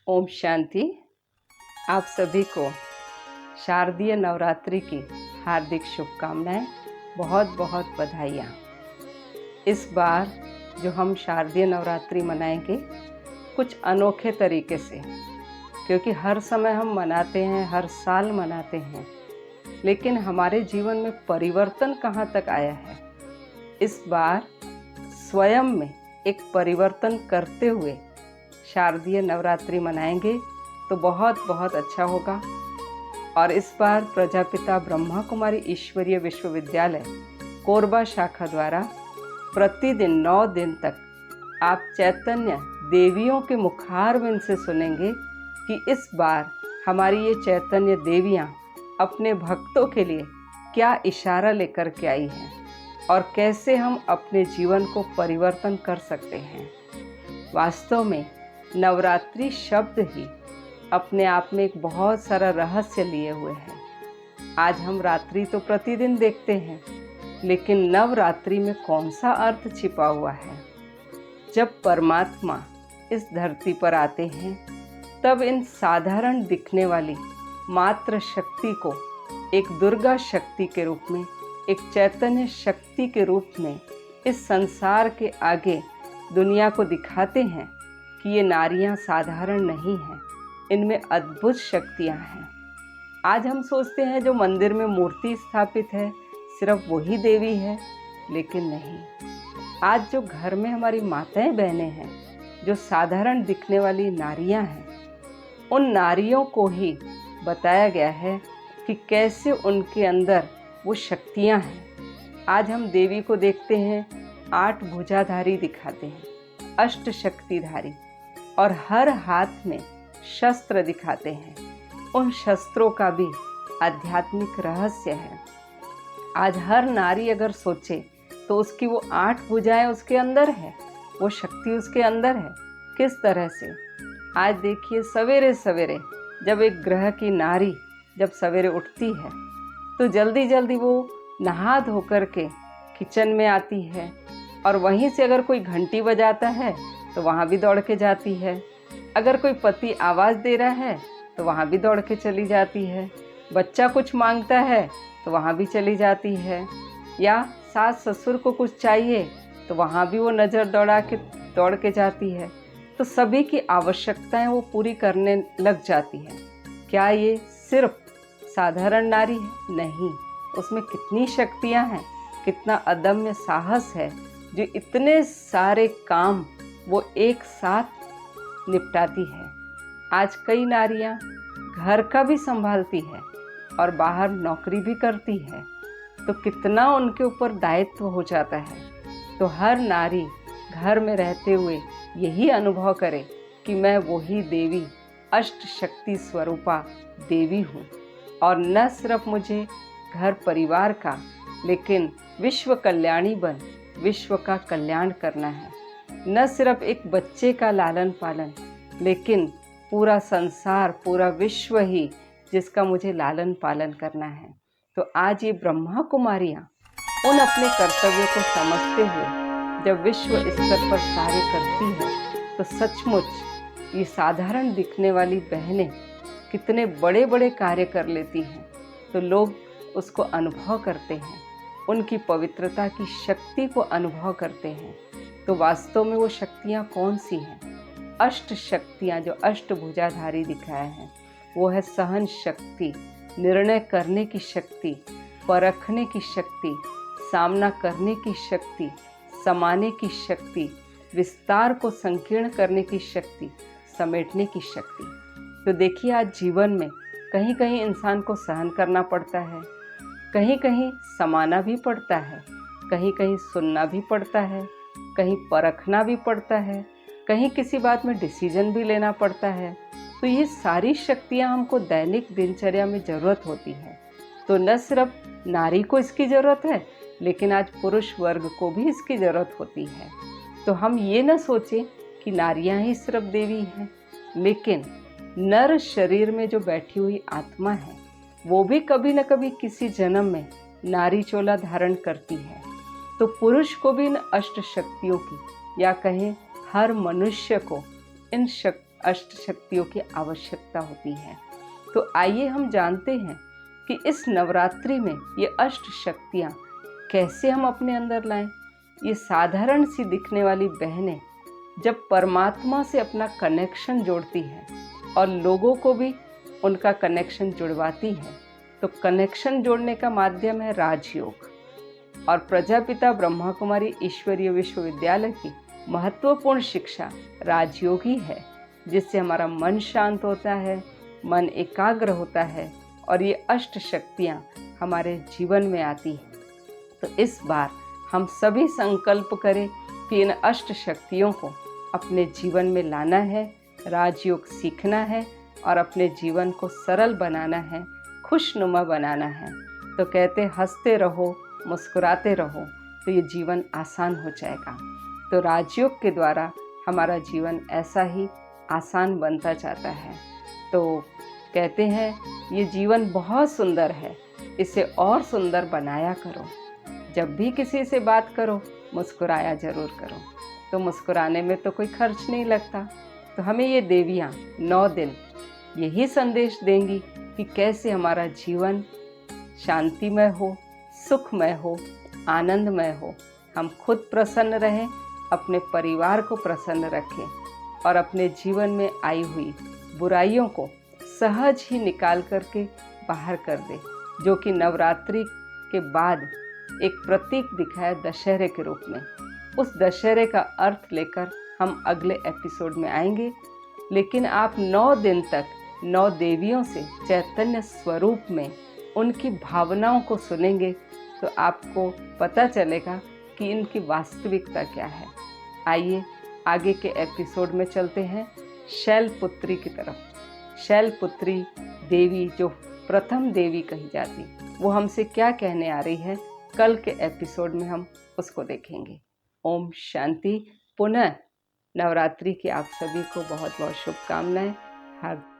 ओम शांति। आप सभी को शारदीय नवरात्रि की हार्दिक शुभकामनाएं, बहुत बहुत बधाइयाँ। इस बार जो हम शारदीय नवरात्रि मनाएंगे कुछ अनोखे तरीके से, क्योंकि हर समय हम मनाते हैं, हर साल मनाते हैं, लेकिन हमारे जीवन में परिवर्तन कहाँ तक आया है। इस बार स्वयं में एक परिवर्तन करते हुए शारदीय नवरात्रि मनाएंगे तो बहुत बहुत अच्छा होगा। और इस बार प्रजापिता ब्रह्मा कुमारी ईश्वरीय विश्वविद्यालय कोरबा शाखा द्वारा प्रतिदिन 9 दिन तक आप चैतन्य देवियों के मुखारविंद से सुनेंगे कि इस बार हमारी ये चैतन्य देवियाँ अपने भक्तों के लिए क्या इशारा लेकर के आई हैं और कैसे हम अपने जीवन को परिवर्तन कर सकते हैं। वास्तव में नवरात्रि शब्द ही अपने आप में एक बहुत सारा रहस्य लिए हुए है। आज हम रात्रि तो प्रतिदिन देखते हैं, लेकिन नवरात्रि में कौन सा अर्थ छिपा हुआ है। जब परमात्मा इस धरती पर आते हैं तब इन साधारण दिखने वाली मात्र शक्ति को एक दुर्गा शक्ति के रूप में, एक चैतन्य शक्ति के रूप में इस संसार के आगे दुनिया को दिखाते हैं कि ये नारियां साधारण नहीं हैं, इनमें अद्भुत शक्तियां हैं। आज हम सोचते हैं जो मंदिर में मूर्ति स्थापित है सिर्फ वही देवी है, लेकिन नहीं। आज जो घर में हमारी माताएं बहनें हैं, जो साधारण दिखने वाली नारियां हैं, उन नारियों को ही बताया गया है कि कैसे उनके अंदर वो शक्तियां हैं। आज हम देवी को देखते हैं 8 भुजाधारी दिखाते हैं, अष्ट शक्तिधारी, और हर हाथ में शस्त्र दिखाते हैं। उन शस्त्रों का भी आध्यात्मिक रहस्य है। आज हर नारी अगर सोचे तो उसकी वो 8 भुजाएं उसके अंदर है, वो शक्ति उसके अंदर है। किस तरह से? आज देखिए, सवेरे सवेरे जब एक ग्रह की नारी जब सवेरे उठती है तो जल्दी जल्दी वो नहा धो कर के किचन में आती है, और वहीं से अगर कोई घंटी बजाता है तो वहाँ भी दौड़ के जाती है। अगर कोई पति आवाज़ दे रहा है तो वहाँ भी दौड़ के चली जाती है। बच्चा कुछ मांगता है तो वहाँ भी चली जाती है। या सास ससुर को कुछ चाहिए तो वहाँ भी वो नज़र दौड़ के जाती है। तो सभी की आवश्यकताएं वो पूरी करने लग जाती है। क्या ये सिर्फ साधारण नारी है? नहीं, उसमें कितनी शक्तियाँ हैं, कितना अदम्य साहस है, जो इतने सारे काम वो एक साथ निपटाती है। आज कई नारियां घर का भी संभालती है और बाहर नौकरी भी करती है, तो कितना उनके ऊपर दायित्व हो जाता है। तो हर नारी घर में रहते हुए यही अनुभव करे कि मैं वही देवी, अष्ट शक्ति स्वरूपा देवी हूँ, और न सिर्फ मुझे घर परिवार का, लेकिन विश्व कल्याणी बन विश्व का कल्याण करना है। न सिर्फ एक बच्चे का लालन पालन, लेकिन पूरा संसार, पूरा विश्व ही जिसका मुझे लालन पालन करना है। तो आज ये ब्रह्मा कुमारियाँ उन अपने कर्तव्यों को समझते हुए जब विश्व स्तर पर कार्य करती हैं, तो सचमुच ये साधारण दिखने वाली बहनें कितने बड़े बड़े कार्य कर लेती हैं। तो लोग उसको अनुभव करते हैं, उनकी पवित्रता की शक्ति को अनुभव करते हैं। तो वास्तव में वो शक्तियाँ कौन सी हैं? अष्ट शक्तियाँ जो अष्ट भुजाधारी दिखाया है, वो है सहन शक्ति, निर्णय करने की शक्ति, परखने की शक्ति, सामना करने की शक्ति, समाने की शक्ति, विस्तार को संकीर्ण करने की शक्ति, समेटने की शक्ति। तो देखिए, आज जीवन में कहीं कहीं इंसान को सहन करना पड़ता है, कहीं कहीं समाना भी पड़ता है, कहीं कहीं सुनना भी पड़ता है, कहीं परखना भी पड़ता है, कहीं किसी बात में डिसीजन भी लेना पड़ता है। तो ये सारी शक्तियाँ हमको दैनिक दिनचर्या में ज़रूरत होती है। तो न सिर्फ नारी को इसकी ज़रूरत है, लेकिन आज पुरुष वर्ग को भी इसकी ज़रूरत होती है। तो हम ये न सोचें कि नारियाँ ही सिर्फ देवी हैं, लेकिन नर शरीर में जो बैठी हुई आत्मा है, वो भी कभी न कभी किसी जन्म में नारी चोला धारण करती है। तो पुरुष को भी इन अष्ट शक्तियों की, या कहें हर मनुष्य को इन अष्ट शक्तियों की आवश्यकता होती है। तो आइए हम जानते हैं कि इस नवरात्रि में ये अष्ट शक्तियाँ कैसे हम अपने अंदर लाएं। ये साधारण सी दिखने वाली बहनें जब परमात्मा से अपना कनेक्शन जोड़ती है और लोगों को भी उनका कनेक्शन जुड़वाती है, तो कनेक्शन जोड़ने का माध्यम है राजयोग। और प्रजापिता ब्रह्मा कुमारी ईश्वरीय विश्वविद्यालय की महत्वपूर्ण शिक्षा राजयोग ही है, जिससे हमारा मन शांत होता है, मन एकाग्र होता है और ये अष्ट शक्तियाँ हमारे जीवन में आती हैं। तो इस बार हम सभी संकल्प करें कि इन अष्ट शक्तियों को अपने जीवन में लाना है, राजयोग सीखना है और अपने जीवन को सरल बनाना है, खुशनुमा बनाना है। तो कहते हंसते रहो, मुस्कुराते रहो, तो ये जीवन आसान हो जाएगा। तो राजयोग के द्वारा हमारा जीवन ऐसा ही आसान बनता जाता है। तो कहते हैं ये जीवन बहुत सुंदर है, इसे और सुंदर बनाया करो। जब भी किसी से बात करो, मुस्कुराया ज़रूर करो। तो मुस्कुराने में तो कोई खर्च नहीं लगता। तो हमें ये देवियाँ 9 दिन यही संदेश देंगी कि कैसे हमारा जीवन शांतिमय हो, सुखमय हो, आनंदमय हो। हम खुद प्रसन्न रहें, अपने परिवार को प्रसन्न रखें और अपने जीवन में आई हुई बुराइयों को सहज ही निकाल करके बाहर कर दे, जो कि नवरात्रि के बाद एक प्रतीक दिखाया दशहरे के रूप में। उस दशहरे का अर्थ लेकर हम अगले एपिसोड में आएंगे। लेकिन आप 9 दिन तक 9 देवियों से चैतन्य स्वरूप में उनकी भावनाओं को सुनेंगे, तो आपको पता चलेगा कि इनकी वास्तविकता क्या है। आइए आगे के एपिसोड में चलते हैं शैलपुत्री की तरफ। शैलपुत्री देवी जो प्रथम देवी कही जाती, वो हमसे क्या कहने आ रही है, कल के एपिसोड में हम उसको देखेंगे। ओम शांति। पुनः नवरात्रि की आप सभी को बहुत बहुत शुभकामनाएं।